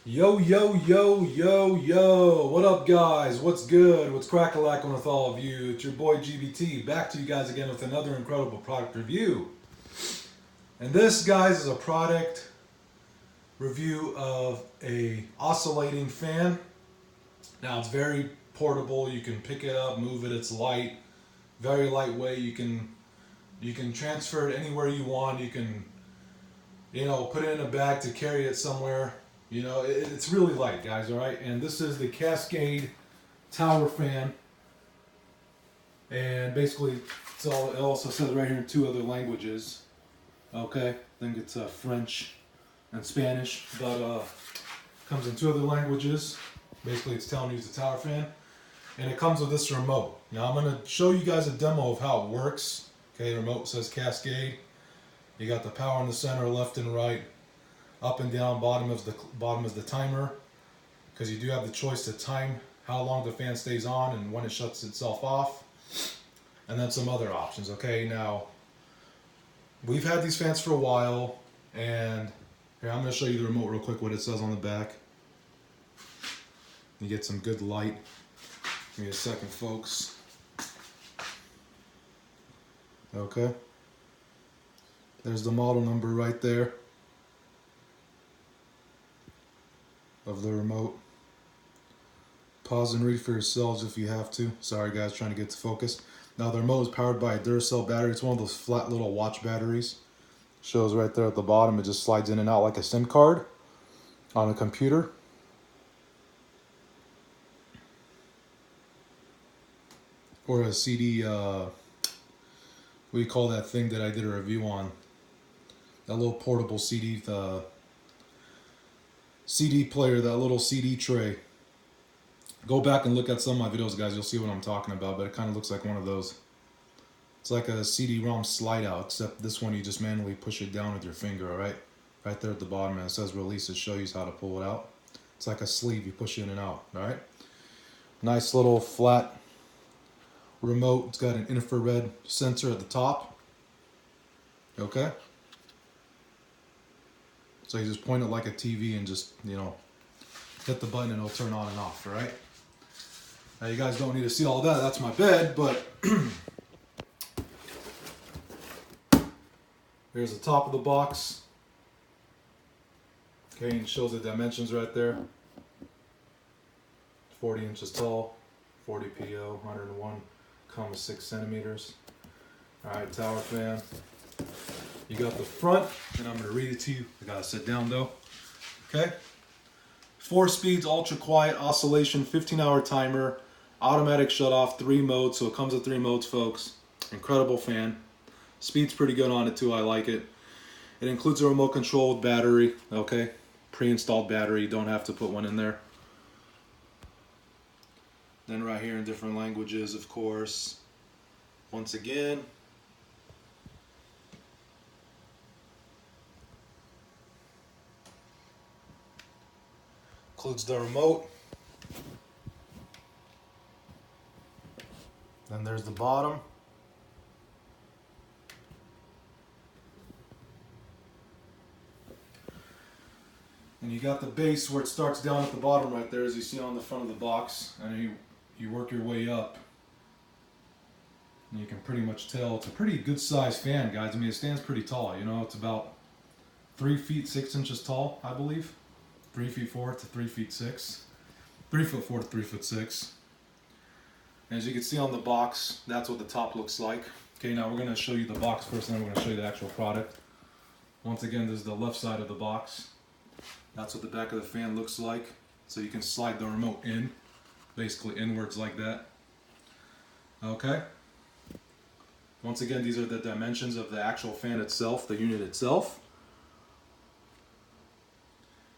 Yo, yo, yo, yo, yo. What up, guys? What's good? What's crack-a-lackin' with all of you? It's your boy GBT, back to you guys again with another incredible product review. And this, guys, is a product review of a oscillating fan. Now, it's very portable. You can pick it up, move it. It's light, very lightweight. You can transfer it anywhere you want. You can put it in a bag to carry it somewhere. It's really light, guys, all right? And this is the Cascade tower fan. And basically, it also says right here in two other languages. Okay, I think it's French and Spanish, but comes in two other languages. Basically, it's telling you it's a tower fan. And it comes with this remote. Now, I'm going to show you guys a demo of how it works. Okay, the remote says Cascade. You got the power in the center, left and right. Up and down, bottom is the timer, because you do have the choice to time how long the fan stays on and when it shuts itself off, and then some other options. Okay, now we've had these fans for a while, and here I'm going to show you the remote real quick, what it says on the back. You get some good light. Give me a second, folks. Okay, there's the model number right there of the remote. Pause and read for yourselves if you have to. Sorry guys, trying to get to focus. Now the remote is powered by a Duracell battery. It's one of those flat little watch batteries. Shows right there at the bottom. It just slides in and out like a SIM card on a computer. Or a CD, what do you call that thing that I did a review on? That little portable CD, the CD player, that little CD tray. Go back and look at some of my videos, guys. You'll see what I'm talking about, but it kind of looks like one of those. It's like a CD-ROM slide out, except this one you just manually push it down with your finger, all right? Right there at the bottom, and it says release. It shows you how to pull it out. It's like a sleeve. You push in and out, all right? Nice little flat remote. It's got an infrared sensor at the top. Okay? So you just point it like a TV and just, hit the button and it'll turn on and off, all right? Now you guys don't need to see all that. That's my bed, but here's the top of the box. Okay, and it shows the dimensions right there. 40 inches tall, 40 PO, 101,6 centimeters. All right, tower fan. You got the front, and I'm going to read it to you. I got to sit down though. Okay. 4 speeds, ultra quiet, oscillation, 15-hour timer, automatic shut off, 3 modes. So it comes with 3 modes, folks. Incredible fan. Speed's pretty good on it too. I like it. It includes a remote control with battery. Okay. Pre-installed battery. You don't have to put one in there. Then right here in different languages, of course. Once again. Includes the remote. Then there's the bottom. And you got the base where it starts down at the bottom right there, as you see on the front of the box. And you work your way up. And you can pretty much tell it's a pretty good sized fan, guys. I mean, it stands pretty tall. It's about 3 feet 6 inches tall, I believe. 3 feet 4 to 3 feet 6. 3 foot 4 to 3 foot 6. And as you can see on the box, that's what the top looks like. Okay, now we're going to show you the box first, and then we're going to show you the actual product. Once again, this is the left side of the box. That's what the back of the fan looks like. So you can slide the remote in, basically inwards like that. Okay. Once again, these are the dimensions of the actual fan itself, the unit itself.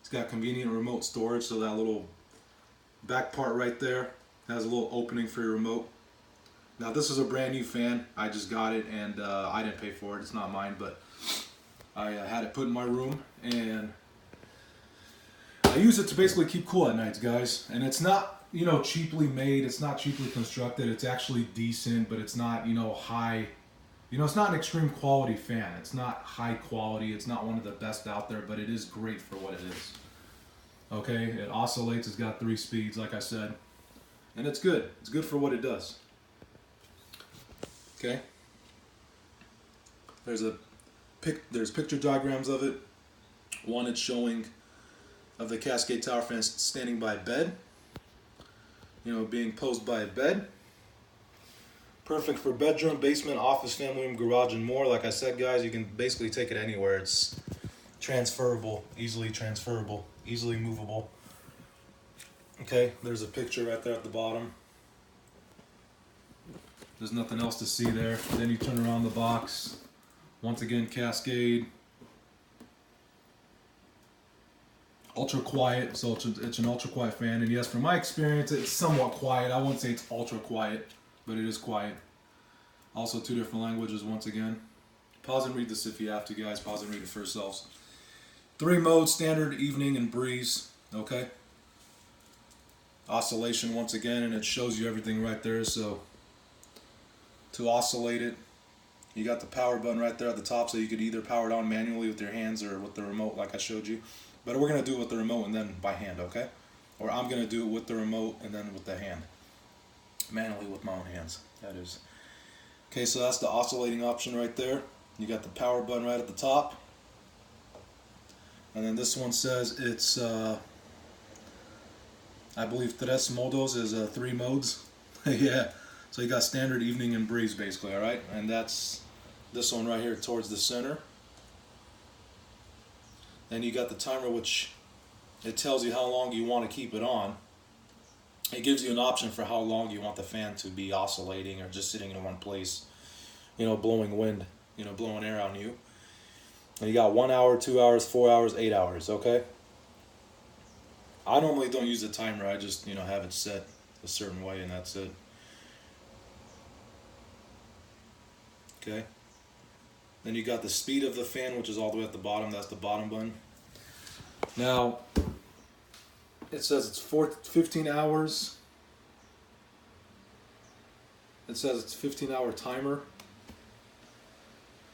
It's got convenient remote storage, so that little back part right there has a little opening for your remote. Now this is a brand new fan. I just got it, and I didn't pay for it. It's not mine, but I had it put in my room, and I use it to basically keep cool at nights, guys. And it's not, cheaply made. It's not cheaply constructed. It's actually decent, but it's not, high. It's not an extreme quality fan. It's not high quality. It's not one of the best out there, but it is great for what it is. Okay, it oscillates. It's got 3 speeds, like I said, and it's good. It's good for what it does. Okay. There's picture diagrams of it. One it's showing of the Cascade tower fan standing by a bed. You know, being posed by a bed. Perfect for bedroom, basement, office, family room, garage, and more. Like I said, guys, you can basically take it anywhere. It's transferable, easily movable. Okay, there's a picture right there at the bottom. There's nothing else to see there. Then you turn around the box. Once again, Cascade. Ultra quiet, so it's an ultra quiet fan. And yes, from my experience, it's somewhat quiet. I wouldn't say it's ultra quiet, but it is quiet. Also 2 different languages once again. Pause and read this if you have to, guys. Pause and read it for yourselves. 3 modes, standard, evening, and breeze. Okay. Oscillation once again, and it shows you everything right there. So to oscillate it, you got the power button right there at the top, so you could either power it on manually with your hands or with the remote like I showed you. But we're going to do it with the remote and then by hand, okay? Or I'm going to do it with the remote and then with the hand. Manually with my own hands, that is. Okay, so that's the oscillating option right there. You got the power button right at the top. And then this one says it's, I believe tres modos is 3 modes. Yeah, so you got standard, evening, and breeze basically, alright? And that's this one right here towards the center. Then you got the timer, which it tells you how long you want to keep it on. It gives you an option for how long you want the fan to be oscillating or just sitting in one place, you know, blowing wind, you know, blowing air on you. And you got 1 hour, 2 hours, 4 hours, 8 hours, okay? I normally don't use a timer. I just, you know, have it set a certain way and that's it. Okay. Then you got the speed of the fan, which is all the way at the bottom. That's the bottom button. Now, it says it's 15 hours. It says it's 15-hour timer.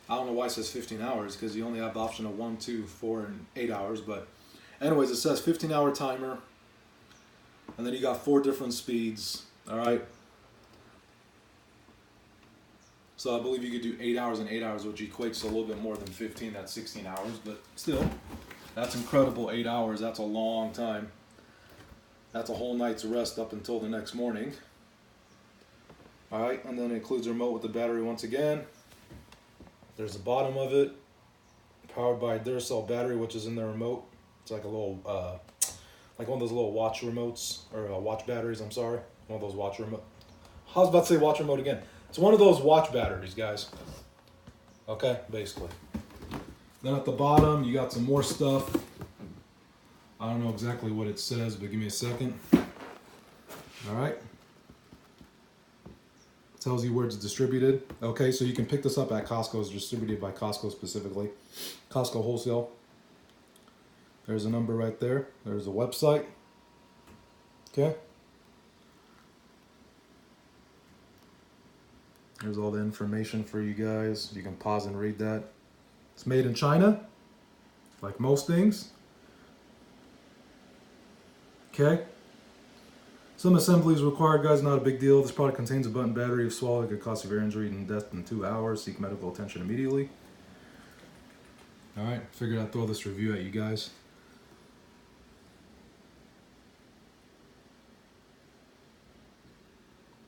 I don't know why it says 15 hours, because you only have the option of 1, 2, 4, and 8 hours. But anyways, it says 15-hour timer. And then you got 4 different speeds. All right. So I believe you could do 8 hours and 8 hours, which equates to a little bit more than 15. That's 16 hours, but still, that's incredible. 8 hours, that's a long time. That's a whole night's rest up until the next morning. All right, and then it includes a remote with the battery once again. There's the bottom of it, powered by a Duracell battery, which is in the remote. It's like a little, like one of those little watch remotes, or watch batteries, I'm sorry. One of those watch remote. I was about to say watch remote again. It's one of those watch batteries, guys. Okay, basically. Then at the bottom, you got some more stuff. I don't know exactly what it says, but give me a second. All right. Tells you where it's distributed. Okay, so you can pick this up at Costco. It's distributed by Costco specifically. Costco Wholesale. There's a number right there. There's a website. Okay. There's all the information for you guys. You can pause and read that. It's made in China, like most things. Okay. Some assembly is required, guys. Not a big deal. This product contains a button battery. If swallowed, it could cause severe injury and death in 2 hours. Seek medical attention immediately. All right. Figured I'd throw this review at you guys.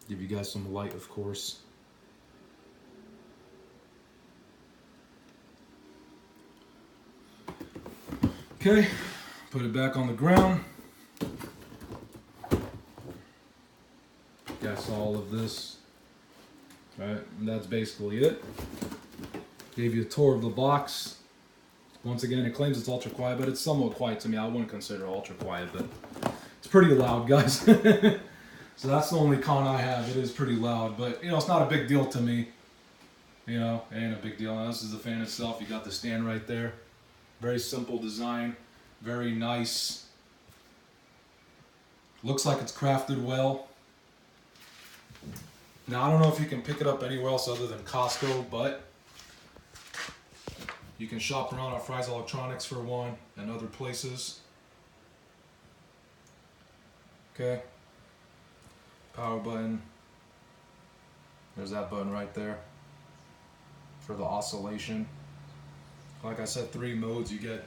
Give you guys some light, of course. Okay, put it back on the ground. Guys saw all of this. Alright, and that's basically it. Gave you a tour of the box. Once again, it claims it's ultra quiet, but it's somewhat quiet to me. I wouldn't consider it ultra quiet, but it's pretty loud, guys. So that's the only con I have. It is pretty loud, but you know, it's not a big deal to me. You know, it ain't a big deal. Now, this is the fan itself. You got the stand right there. Very simple design, very nice. Looks like it's crafted well. Now I don't know if you can pick it up anywhere else other than Costco, but you can shop around at Fry's Electronics for one and other places. Okay. Power button. There's that button right there for the oscillation. Like I said, 3 modes. You get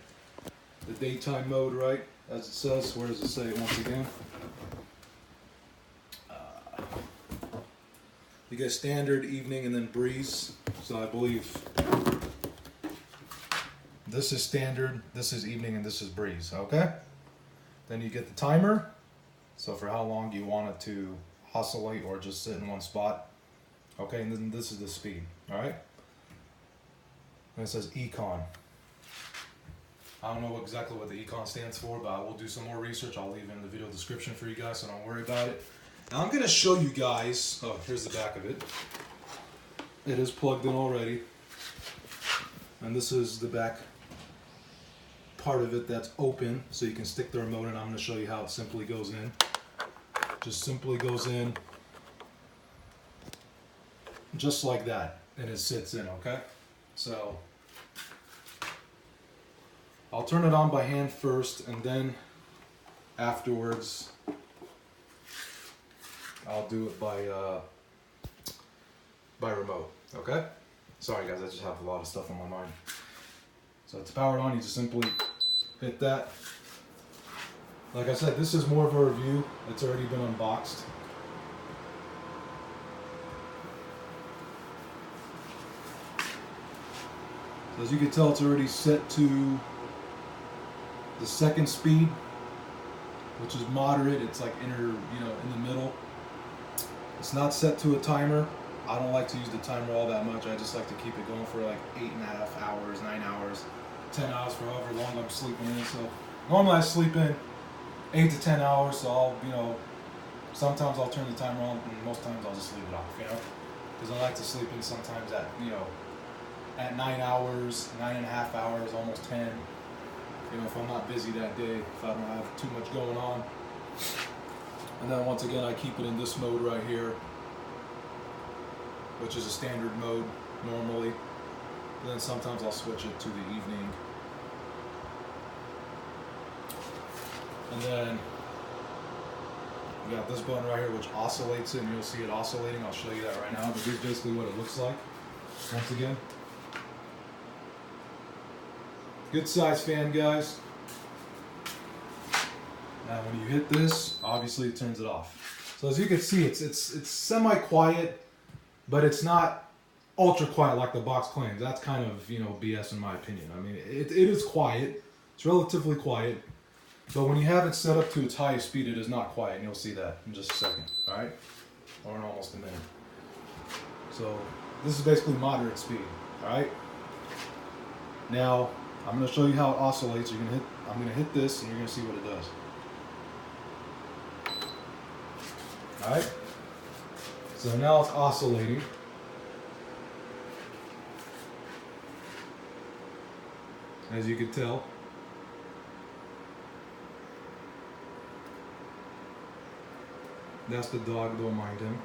the daytime mode, right? As it says. Where does it say it once again? You get standard, evening, and then breeze. So I believe this is standard, this is evening, and this is breeze. Okay? Then you get the timer. So for how long you want it to oscillate or just sit in one spot. Okay, and then this is the speed. Alright? And it says Econ. I don't know exactly what the Econ stands for, but I will do some more research. I'll leave it in the video description for you guys, so don't worry about it. Now I'm going to show you guys, oh, here's the back of it. It is plugged in already. And this is the back part of it that's open, so you can stick the remote in. I'm going to show you how it simply goes in. Just simply goes in, just like that, and it sits in, okay? So, I'll turn it on by hand first, and then afterwards, I'll do it by remote, okay? Sorry guys, I just have a lot of stuff on my mind. So it's powered on, you just simply hit that. Like I said, this is more of a review. It's already been unboxed. So as you can tell, it's already set to the second speed, which is moderate. It's like in the middle. It's not set to a timer. I don't like to use the timer all that much. I just like to keep it going for like 8.5 hours, 9 hours, 10 hours for however long I'm sleeping in. So normally I sleep in 8 to 10 hours. So I'll, sometimes I'll turn the timer on, and most times I'll just leave it off, because I like to sleep in sometimes at 9 hours, 9.5 hours, almost 10. If I'm not busy that day, if I don't have too much going on. And then once again, I keep it in this mode right here, which is a standard mode normally. And then sometimes I'll switch it to the evening. And then you got this button right here which oscillates it, and you'll see it oscillating. I'll show you that right now, but this is basically what it looks like. Once again. Good size fan, guys. Now when you hit this, obviously it turns it off. So as you can see, it's semi-quiet, but it's not ultra quiet like the box claims. That's kind of, BS in my opinion. I mean, it is quiet. It's relatively quiet. But when you have it set up to its highest speed, it is not quiet, and you'll see that in just a second, alright? Or in almost a minute. So this is basically moderate speed, alright? Now, I'm going to show you how it oscillates. I'm going to hit this, and you're going to see what it does. Alright? So now it's oscillating. As you can tell. That's the dog, don't mind him.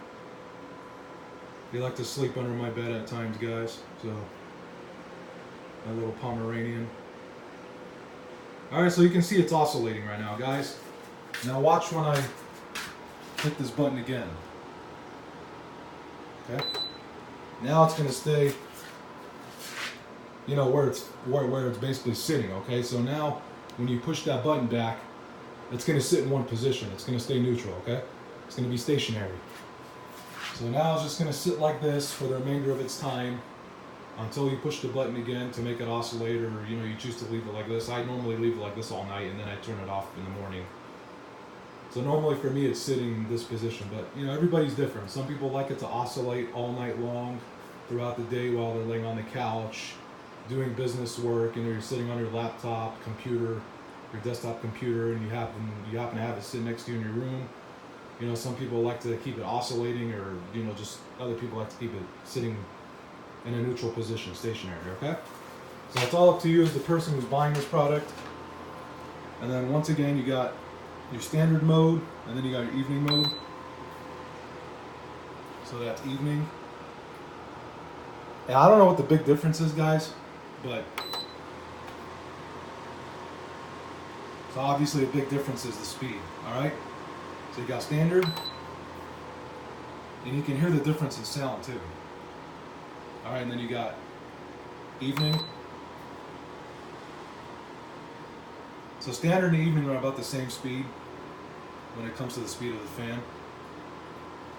They like to sleep under my bed at times, guys. So, my little Pomeranian. Alright, so you can see it's oscillating right now, guys. Now watch when I hit this button again. Okay? Now it's going to stay, where it's basically sitting, okay? So now, when you push that button back, it's going to sit in one position. It's going to stay neutral, okay? It's going to be stationary. So now it's just going to sit like this for the remainder of its time until you push the button again to make it oscillate, or you choose to leave it like this. I normally leave it like this all night, and then I turn it off in the morning. So normally for me it's sitting in this position, but everybody's different. Some people like it to oscillate all night long throughout the day while they're laying on the couch doing business work, and you're sitting on your laptop, computer, your desktop computer, and you happen to have it sit next to you in your room. Some people like to keep it oscillating, or just other people like to keep it sitting in a neutral position, stationary, okay? So it's all up to you as the person who's buying this product. And then once again, you got your standard mode, and then you got your evening mode. So that's evening. And I don't know what the big difference is, guys, but so obviously a big difference is the speed, alright? So you got standard, and you can hear the difference in sound too. All right, and then you got evening. So standard and evening are about the same speed when it comes to the speed of the fan,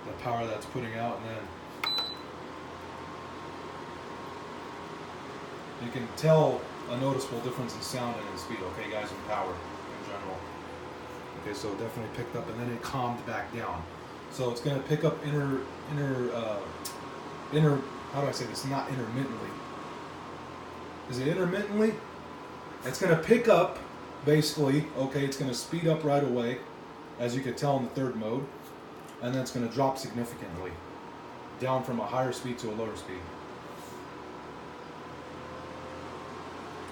the power that's putting out, and then you can tell a noticeable difference in sound and in speed, okay guys, and power in general. Okay, so it definitely picked up and then it calmed back down. So it's going to pick up inner, how do I say this, not intermittently. Is it intermittently? It's going to pick up, basically, okay, it's going to speed up right away, as you can tell in the third mode, and then it's going to drop significantly, down from a higher speed to a lower speed.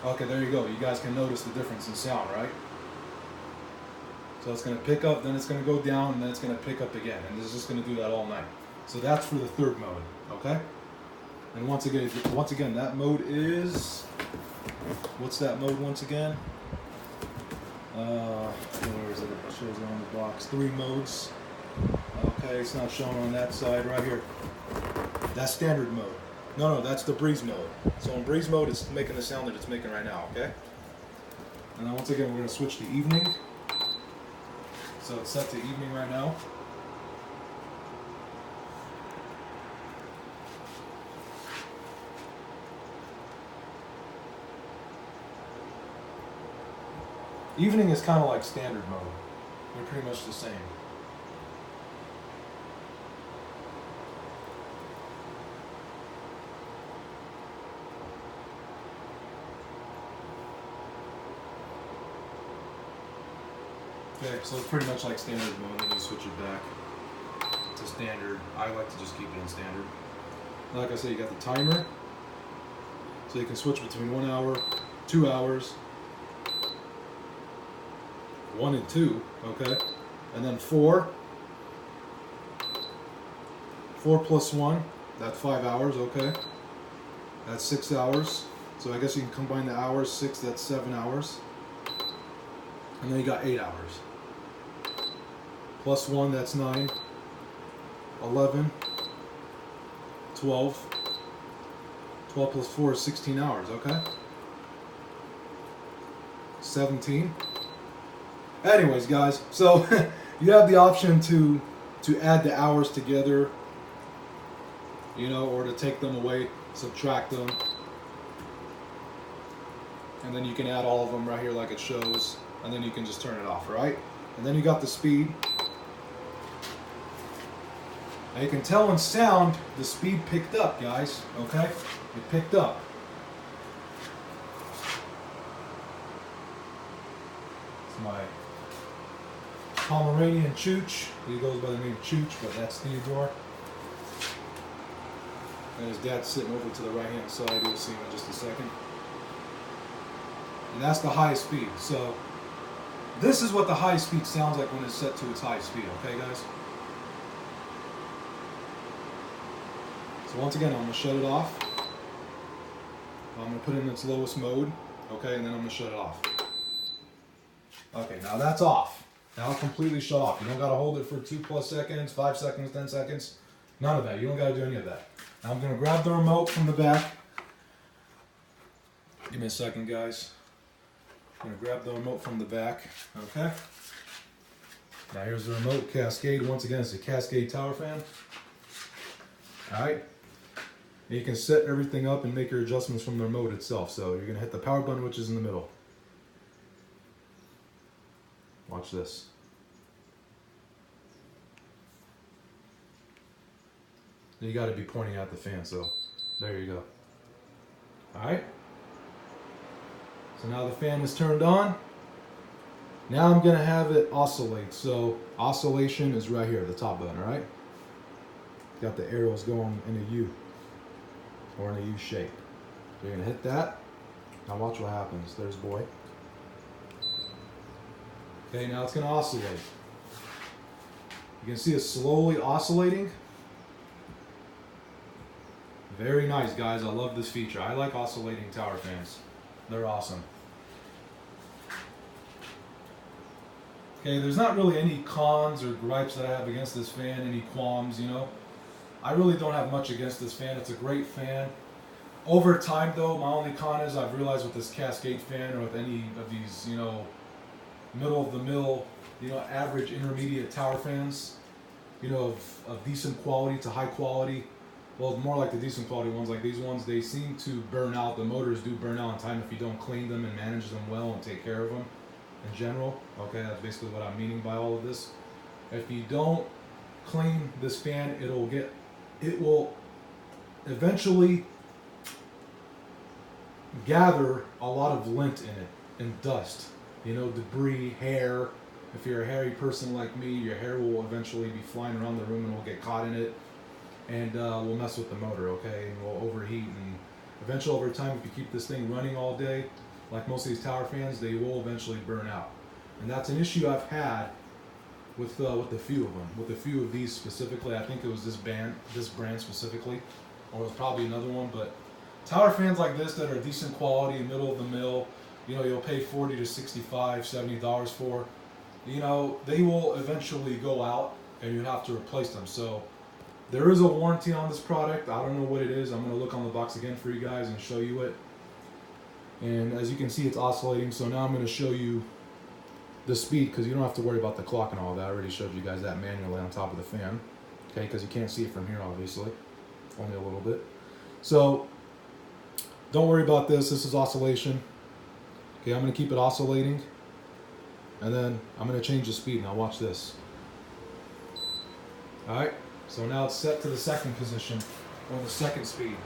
Okay, there you go. You guys can notice the difference in sound, right? So it's going to pick up, then it's going to go down, and then it's going to pick up again. And it's just going to do that all night. So that's for the third mode, okay? And once again, that mode is... What's that mode once again? Where is it? It shows it on the box. 3 modes. Okay, it's not shown on that side right here. That's standard mode. No, that's the breeze mode. So in breeze mode, it's making the sound that it's making right now, okay? And then once again, we're going to switch to evening. So it's set to evening right now. Evening is kind of like standard mode. They're pretty much the same. Okay, so it's pretty much like standard mode, then you switch it back to standard. I like to just keep it in standard. Like I said, you got the timer, so you can switch between 1 hour, 2 hours, 1 and 2, okay? And then 4 plus 1, that's 5 hours, okay? That's 6 hours. So I guess you can combine the hours, 6, that's 7 hours. And then you got 8 hours. Plus 1, that's 9, 11, 12. 12 plus 4 is 16 hours, okay? 17. Anyways, guys, so you have the option to add the hours together, you know, or to take them away, subtract them. And then you can add all of them right here like it shows, and then you can just turn it off, right? And then you got the speed. Now you can tell in sound the speed picked up, guys, okay? It picked up. It's my Pomeranian Chooch. He goes by the name Chooch, but that's Theodore. And his dad's sitting over to the right-hand side. You'll see him in just a second. And that's the high speed. So this is what the high speed sounds like when it's set to its high speed, okay guys? So once again, I'm going to shut it off. I'm going to put it in its lowest mode, okay, and then I'm going to shut it off. Okay, now that's off. Now it's completely shut off. You don't got to hold it for 2+ seconds, 5 seconds, 10 seconds. None of that. You don't got to do any of that. Now I'm going to grab the remote from the back. Give me a second, guys. I'm going to grab the remote from the back, okay? Now here's the remote, Cascade. Once again, it's a Cascade tower fan. Alright? You can set everything up and make your adjustments from the remote itself. So you're going to hit the power button, which is in the middle. Watch this. You got to be pointing at the fan, so there you go. Alright? So now the fan is turned on. Now I'm going to have it oscillate. So oscillation is right here, the top button, alright? Got the arrows going in a U, or in a U shape. So you're going to hit that. Now watch what happens. There's boy. Okay, now it's going to oscillate. You can see it slowly oscillating. Very nice, guys. I love this feature. I like oscillating tower fans. They're awesome. Okay, there's not really any cons or gripes that I have against this fan, any qualms, you know. I really don't have much against this fan. It's a great fan. Over time, though, my only con is I've realized with this Cascade fan or with any of these, you know, middle of the mill, you know, average intermediate tower fans, you know, of decent quality to high quality. Well, more like the decent quality ones, like these ones, they seem to burn out. The motors do burn out in time if you don't clean them and manage them well and take care of them in general. Okay, that's basically what I'm meaning by all of this. If you don't clean this fan, it will eventually gather a lot of lint in it and dust, you know, debris, hair. If you're a hairy person like me, your hair will eventually be flying around the room and will get caught in it, and will mess with the motor, okay, and will overheat, and eventually over time, if you keep this thing running all day, like most of these tower fans, they will eventually burn out. And that's an issue I've had with a few of them, with a few of these specifically. I think it was this brand specifically, or it was probably another one, but tower fans like this that are decent quality, middle of the mill, you know, you'll pay $40 to $65, $70 for, you know, they will eventually go out and you have to replace them. So there is a warranty on this product. I don't know what it is. I'm going to look on the box again for you guys and show you it. And as you can see, it's oscillating. So now I'm going to show you the speed, because you don't have to worry about the clock and all that. I already showed you guys that manually on top of the fan. Okay, because you can't see it from here, obviously. Only a little bit. So don't worry about this. This is oscillation. Okay, I'm going to keep it oscillating. And then I'm going to change the speed. Now watch this. Alright, so now it's set to the second position, or the second speed.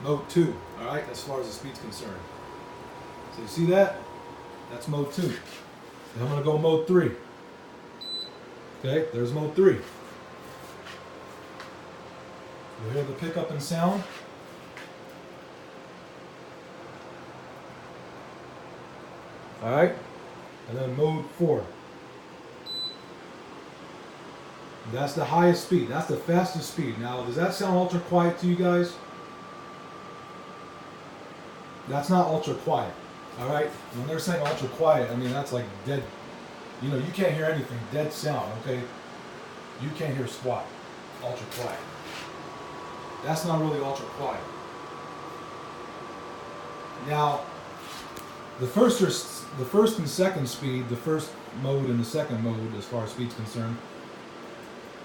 Mode 2, alright, as far as the speed's concerned. So you see that? That's mode 2. Then I'm going to go mode 3. Okay, there's mode 3. You hear the pickup and sound? Alright, and then mode 4. That's the highest speed. That's the fastest speed. Now, does that sound ultra quiet to you guys? That's not ultra quiet. Alright? When they're saying ultra quiet, I mean, that's like dead. You know, you can't hear anything. Dead sound, okay? You can't hear squat. Ultra quiet. That's not really ultra quiet. Now, the first and second speed, the first mode and the second mode, as far as speed's concerned,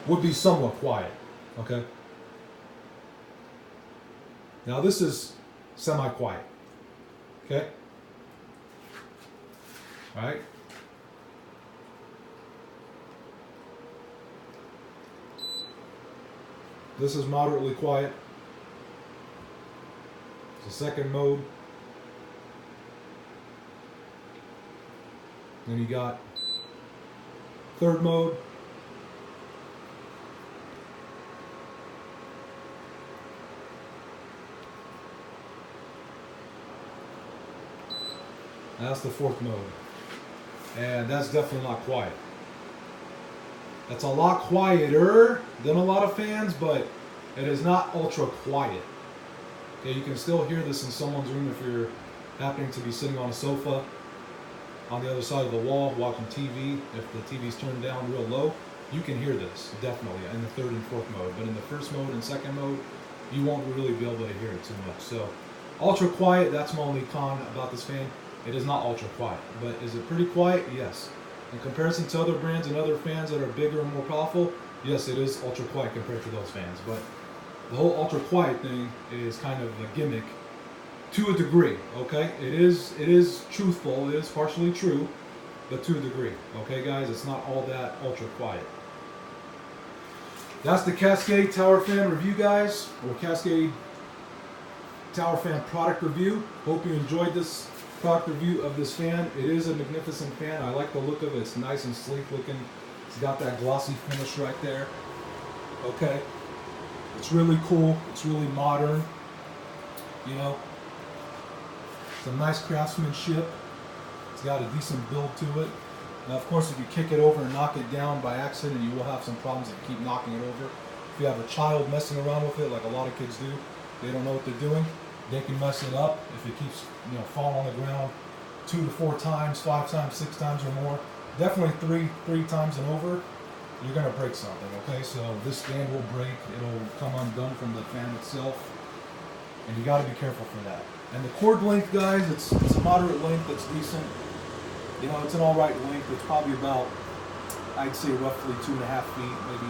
would be somewhat quiet, okay? Now this is semi-quiet, okay? All right? This is moderately quiet. It's the second mode. Then you got third mode. That's the fourth mode. And that's definitely not quiet. That's a lot quieter than a lot of fans, but it is not ultra quiet. Okay, you can still hear this in someone's room if you're happening to be sitting on a sofa on the other side of the wall watching TV. If the TV's turned down real low, you can hear this, definitely, in the third and fourth mode. But in the first mode and second mode, you won't really be able to hear it too much. So, ultra quiet, that's my only con about this fan. It is not ultra quiet, but is it pretty quiet? Yes. In comparison to other brands and other fans that are bigger and more powerful, yes, it is ultra quiet compared to those fans. But the whole ultra quiet thing is kind of a gimmick to a degree, okay? It is truthful, it is partially true, but to a degree, okay guys? It's not all that ultra quiet. That's the Cascade Tower Fan review, guys, or Cascade Tower Fan product review. Hope you enjoyed this product review of this fan. It is a magnificent fan. I like the look of it. It's nice and sleek looking. It's got that glossy finish right there. Okay. It's really cool. It's really modern. You know, some nice craftsmanship. It's got a decent build to it. Now, of course, if you kick it over and knock it down by accident, you will have some problems if you keep knocking it over. If you have a child messing around with it, like a lot of kids do, they don't know what they're doing, they can mess it up if it keeps, you know, falling on the ground 2 to 4 times, 5 times, 6 times or more. definitely three times and over, you're gonna break something. Okay, so this stand will break. It'll come undone from the fan itself, and you got to be careful for that. And the cord length, guys, it's a moderate length. That's decent. You know, it's an all right length. It's probably about, I'd say, roughly 2.5 feet, maybe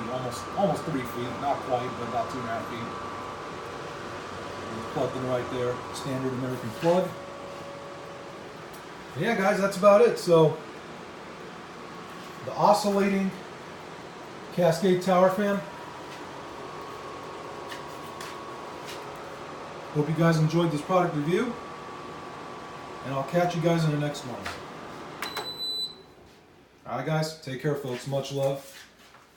almost 3 feet. Not quite, but about 2.5 feet. Plugged in right there, standard American plug. Yeah, guys, that's about it. So the oscillating Cascade tower fan. Hope you guys enjoyed this product review, and I'll catch you guys in the next one. Alright guys, take care folks, much love.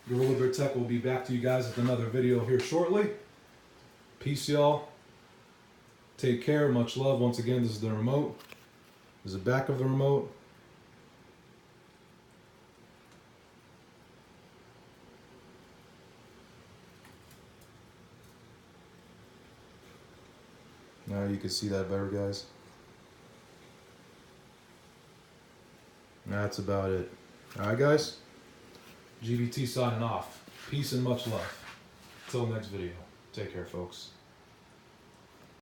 Gorilla Bear Tech will be back to you guys with another video here shortly. Peace y'all. Take care, much love. Once again, this is the remote. This is the back of the remote. Now you can see that better, guys. That's about it. Alright guys, GBT signing off. Peace and much love. Till next video. Take care folks.